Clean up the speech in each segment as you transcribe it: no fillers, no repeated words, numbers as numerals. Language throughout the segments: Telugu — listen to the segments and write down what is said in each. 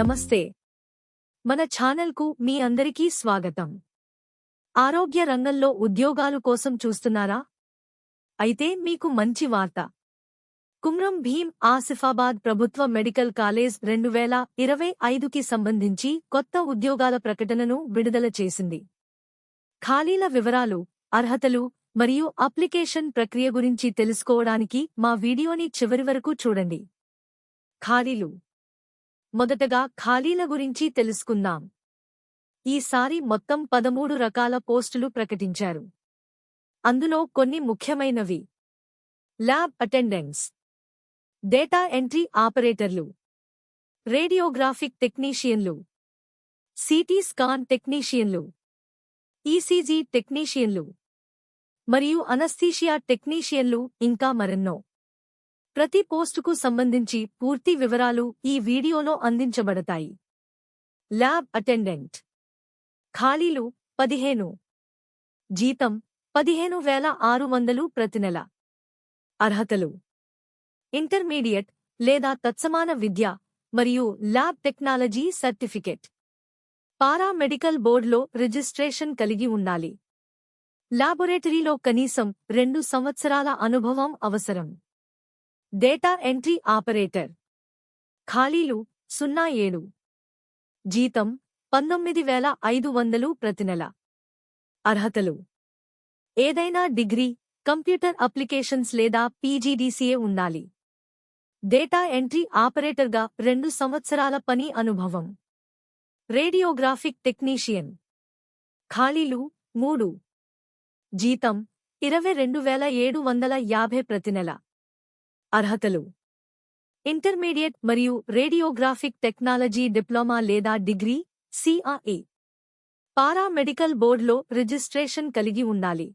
నమస్తే. మన ఛానల్కు మీ అందరికీ స్వాగతం. ఆరోగ్య రంగంలో ఉద్యోగాలు కోసం చూస్తున్నారా? అయితే మీకు మంచి వార్త. కుమ్రం భీం ఆసిఫాబాద్ ప్రభుత్వ మెడికల్ కాలేజ్ 2025కి సంబంధించి కొత్త ఉద్యోగాల ప్రకటనను విడుదల చేసింది. ఖాళీల వివరాలు, అర్హతలు మరియు అప్లికేషన్ ప్రక్రియ గురించి తెలుసుకోవడానికి మా వీడియోని చివరి వరకు చూడండి. ఖాళీలు. మొదటగా ఖాళీల గురించి తెలుసుకుందాం. ఈసారి మొత్తం 13 రకాల పోస్టులు ప్రకటించారు. అందులో కొన్ని ముఖ్యమైనవి: ల్యాబ్ అటెండెంట్స్, డేటా ఎంట్రీ ఆపరేటర్లు, రేడియోగ్రాఫిక్ టెక్నీషియన్లు, సిటీ స్కాన్ టెక్నీషియన్లు, ఈసీజీ టెక్నీషియన్లు మరియు అనస్థీషియా టెక్నీషియన్లు, ఇంకా మరెన్నో. ప్రతి పోస్టుకు సంబంధించి పూర్తి వివరాలు ఈ వీడియోలో అందించబడతాయి. Lab attendant. ఖాళీలు 15. జీతం 15,600 ప్రతి నెల. అర్హతలు: ఇంటర్మీడియట్ లేదా తత్సమాన విద్య మరియు ల్యాబ్ టెక్నాలజీ సర్టిఫికెట్. పారామెడికల్ బోర్డులో రిజిస్ట్రేషన్ కలిగి ఉండాలి. లాబొరేటరీలో కనీసం 2 సంవత్సరాల అనుభవం అవసరం. Data entry operator. ఖాళీలు 07. జీతం 19,500 ప్రతి నెల. అర్హతలు: ఏదైనా డిగ్రీ, కంప్యూటర్ అప్లికేషన్స్ లేదా పీజీడీసీఏ ఉండాలి. డేటా ఎంట్రీ ఆపరేటర్గా 2 సంవత్సరాల పని అనుభవం. Radiographic technician. ఖాళీలు 3. జీతం 22,750 ప్రతి నెల. అర్హతలు: ఇంటర్మీడియట్ మరియు రేడియోగ్రాఫిక్ టెక్నాలజీ డిప్లొమా లేదా డిగ్రీ, సిఆర్ఏ. పారామెడికల్ బోర్డులో రిజిస్ట్రేషన్ కలిగి ఉండాలి.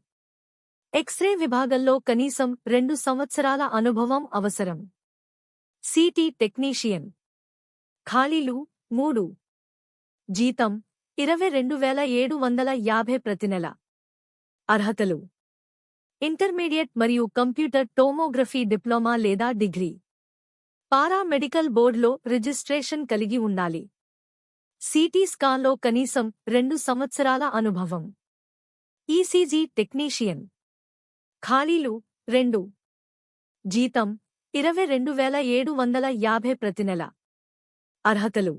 ఎక్స్రే విభాగంలో కనీసం 2 సంవత్సరాల అనుభవం అవసరం. City technician. ఖాళీలు 3. జీతం 22,750 ప్రతి నెల. అర్హతలు: ఇంటర్మీడియట్ మరియు కంప్యూటర్ టోమోగ్రఫీ డిప్లొమా లేదా డిగ్రీ. పారామెడికల్ బోర్డులో రిజిస్ట్రేషన్ కలిగి ఉండాలి. సిటీ స్కాన్లో కనీసం 2 సంవత్సరాల అనుభవం. ECG technician. ఖాళీలు 2. జీతం 22,750 ప్రతి నెల. అర్హతలు: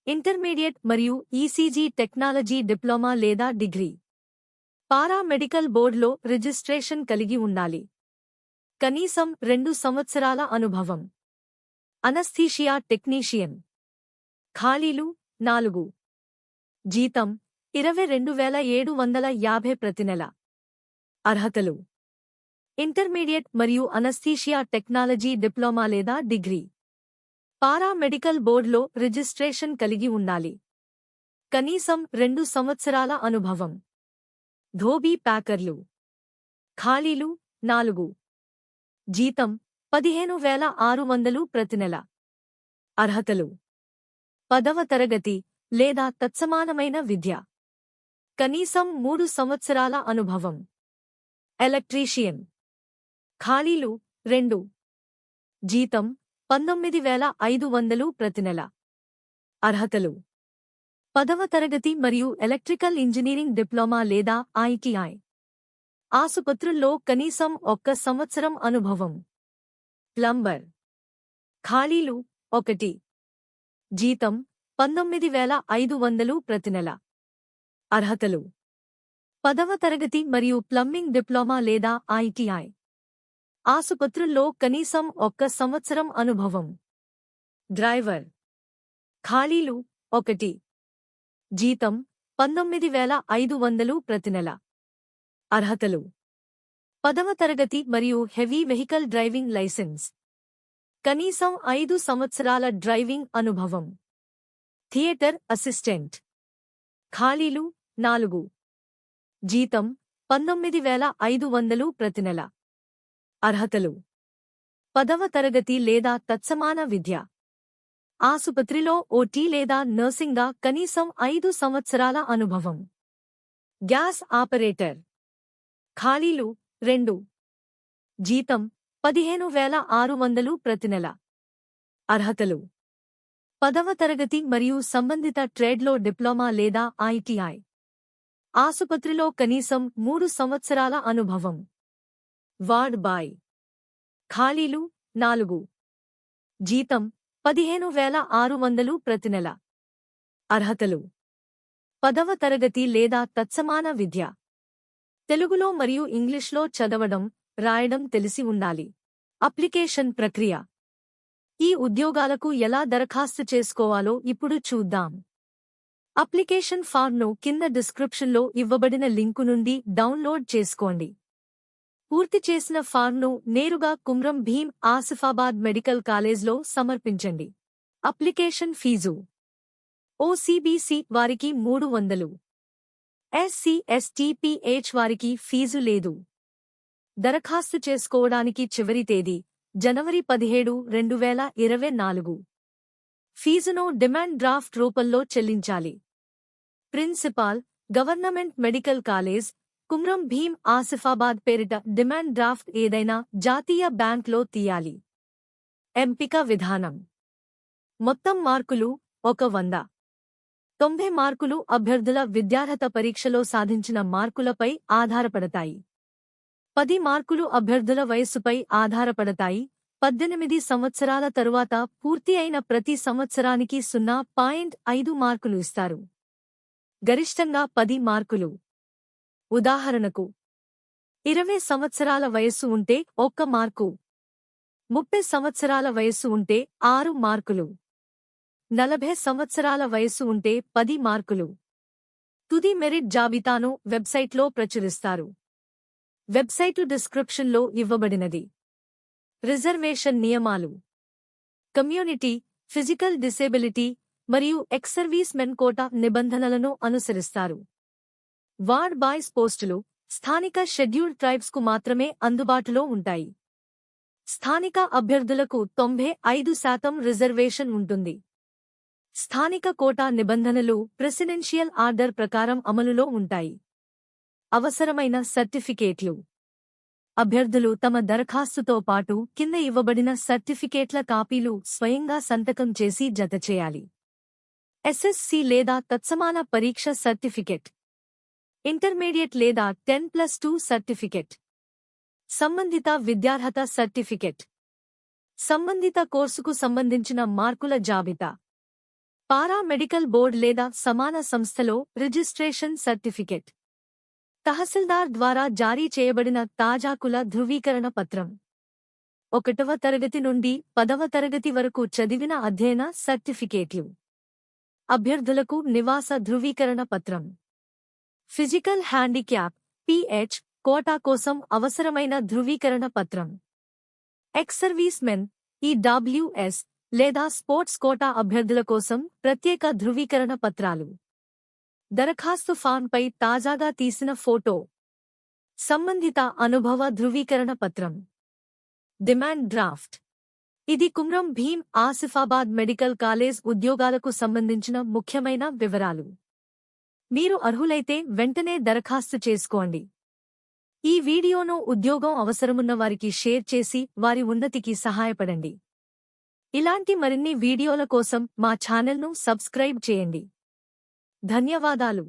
ఇంటర్మీడియట్ మరియు ఈసీజీ టెక్నాలజీ డిప్లొమా లేదా డిగ్రీ. పారామెడికల్ బోర్డులో రిజిస్ట్రేషన్ కలిగి ఉండాలి. కనీసం 2 సంవత్సరాల అనుభవం. Anaesthesia technician. ఖాళీలు 4. జీతం 22,750 ప్రతి నెల. అర్హతలు: ఇంటర్మీడియట్ మరియు అనస్థీషియా టెక్నాలజీ డిప్లొమా లేదా డిగ్రీ. పారామెడికల్ బోర్డులో రిజిస్ట్రేషన్ కలిగి ఉండాలి. కనీసం 2 సంవత్సరాల అనుభవం. ధోబీ ప్యాకర్లు. ఖాళీలు 4. జీతం 15,600 ప్రతి నెల. అర్హతలు: 10వ తరగతి లేదా తత్సమానమైన విద్య. కనీసం 3 సంవత్సరాల అనుభవం. ఎలక్ట్రీషియన్. ఖాళీలు 2. జీతం 19,500 ప్రతి నెల. అర్హతలు: 10వ తరగతి మరియు ఎలక్ట్రికల్ ఇంజనీరింగ్ డిప్లొమా లేదా ఐటీఐ. ఆసుపత్రుల్లో కనీసం 1 సంవత్సరం అనుభవం. ప్లంబర్. ఖాళీలు 1. జీతం 19,500 ప్రతి నెల. అర్హతలు: 10వ తరగతి మరియు ప్లంబింగ్ డిప్లొమా లేదా ఐటీఐ. ఆసుపత్రుల్లో కనీసం 1 సంవత్సరం అనుభవం. డ్రైవర్. ఖాళీలు 1. జీతం 19,500 ప్రతి నెల. అర్హతలు: 10వ తరగతి మరియు హెవీ వెహికల్ డ్రైవింగ్ లైసెన్స్. కనీసం 5 సంవత్సరాల డ్రైవింగ్ అనుభవం. Theatre assistant. ఖాళీలు 4. జీతం 19,500 ప్రతి నెల. అర్హతలు: 10వ తరగతి లేదా తత్సమాన విద్య. ఆసుపత్రిలో ఓటీ లేదా నర్సింగ్గా కనీసం 5 సంవత్సరాల అనుభవం. Gas operator. ఖాళీలు 2. జీతం 15,600 ప్రతి నెల. అర్హతలు: 10వ తరగతి మరియు సంబంధిత ట్రేడ్లో డిప్లొమా లేదా ఐటీఐ. ఆసుపత్రిలో కనీసం 3 సంవత్సరాల అనుభవం. Ward boy. ఖాళీలు 4. జీతం 15,600 ప్రతి నెల. అర్హతలు: 10వ తరగతి లేదా తత్సమాన విద్య. తెలుగులో మరియు ఇంగ్లీష్లో చదవడం, రాయడం తెలిసి ఉండాలి. అప్లికేషన్ ప్రక్రియ: ఈ ఉద్యోగాలకు ఎలా దరఖాస్తు చేసుకోవాలో ఇప్పుడు చూద్దాం. అప్లికేషన్ ఫార్మ్ను కింద డిస్క్రిప్షన్లో ఇవ్వబడిన లింకు నుండి డౌన్లోడ్ చేసుకోండి. పూర్తి చేసిన ఫార్మ్ను నేరుగా కుమ్రం భీం ఆసిఫాబాద్ మెడికల్ కాలేజ్లో సమర్పించండి. అప్లికేషన్ ఫీజు: ఓసీబీసీ వారికి 300, ఎస్సీ ఎస్టీ/పీహెచ్ వారికి ఫీజు లేదు. దరఖాస్తు చేసుకోవడానికి చివరి తేదీ జనవరి 17, 2024. ఫీజును డిమాండ్ డ్రాఫ్ట్ రూపంలో చెల్లించాలి. Principal, government medical college, Kumram Bheem Asifabad పేరిట డిమాండ్ డ్రాఫ్ట్ ఏదైనా జాతీయ బ్యాంక్లో తీయాలి. ఎంపిక విధానం: మొత్తం మార్కులు 100. 90 మార్కులు అభ్యర్థుల విద్యార్హత పరీక్షలో సాధించిన మార్కులపై ఆధారపడతాయి. 10 మార్కులు అభ్యర్థుల వయస్సుపై ఆధారపడతాయి. 18 సంవత్సరాల తరువాత పూర్తి అయిన ప్రతి సంవత్సరానికి 0.5 మార్కులు ఇస్తారు. గరిష్టంగా 10 మార్కులు. ఉదాహరణకు 20 సంవత్సరాల వయస్సు ఉంటే 1 మార్కు, 30 సంవత్సరాల వయస్సు ఉంటే 6 మార్కులు, 40 సంవత్సరాల వయస్సు ఉంటే 10 మార్కులు. తుది మెరిట్ జాబితాను వెబ్సైట్లో ప్రచురిస్తారు. వెబ్సైటు డిస్క్రిప్షన్లో ఇవ్వబడినది. రిజర్వేషన్ నియమాలు: కమ్యూనిటీ, ఫిజికల్ డిసేబిలిటీ మరియు ఎక్స్-సర్వీస్ మెన్ కోటా నిబంధనలను అనుసరిస్తారు. వార్డ్ బాయ్స్ పోస్టులు స్థానిక షెడ్యూల్డ్ ట్రైబ్స్కు మాత్రమే అందుబాటులో ఉంటాయి. స్థానిక అభ్యర్థులకు 95% రిజర్వేషన్ ఉంటుంది. స్థానిక కోటా నిబంధనలు ప్రెసిడెన్షియల్ ఆర్డర్ ప్రకారం అమలులో ఉంటాయి. అవసరమైన సర్టిఫికేట్లు: అభ్యర్థులు తమ దరఖాస్తుతో పాటు కింద ఇవ్వబడిన సర్టిఫికేట్ల కాపీలు స్వయంగా సంతకం చేసి జతచేయాలి. ఎస్ఎస్సి లేదా తత్సమాన పరీక్ష సర్టిఫికెట్, ఇంటర్మీడియట్ లేదా 10+2 సర్టిఫికెట్, సంబంధిత విద్యార్హత సర్టిఫికెట్, సంబంధిత కోర్సుకు సంబంధించిన మార్కుల జాబితా, పారామెడికల్ బోర్డ్ లేదా సమాన సంస్థలో రిజిస్ట్రేషన్ సర్టిఫికెట్, తహసీల్దార్ ద్వారా జారీ చేయబడిన తాజా కుల ధృవీకరణ పత్రం, 1వ తరగతి నుండి 10వ తరగతి వరకు చదివిన అధ్యయన సర్టిఫికేట్లు, అభ్యర్థులకు నివాస ధృవీకరణ పత్రం, ఫిజికల్ హ్యాండిక్యాప్ (PH) కోటా కోసం అవసరమైన ధృవీకరణ పత్రం, ఎక్స్-సర్వీస్ మెన్ (EWS) లేదా స్పోర్ట్స్ కోటా అభ్యర్థుల కోసం ప్రత్యేక ధృవీకరణ పత్రాలు, దరఖాస్తు ఫామ్పై తాజాగా తీసిన ఫోటో, సంబంధిత అనుభవ ధృవీకరణ పత్రం. డిమాండ్ డ్రాఫ్ట్: ఇది కుమ్రం భీం ఆసిఫాబాద్ మెడికల్ కాలేజ్ ఉద్యోగాలకు సంబంధించిన ముఖ్యమైన వివరాలు. మీరు అర్హులైతే వెంటనే దరఖాస్తు చేసుకోండి. ఈ వీడియోను ఉద్యోగం అవసరమున్న వారికి షేర్ చేసి వారి ఉన్నతికి సహాయపడండి. ఇలాంటి మరిన్ని వీడియోల కోసం మా ఛానల్ను సబ్స్క్రైబ్ చేయండి. ధన్యవాదాలు.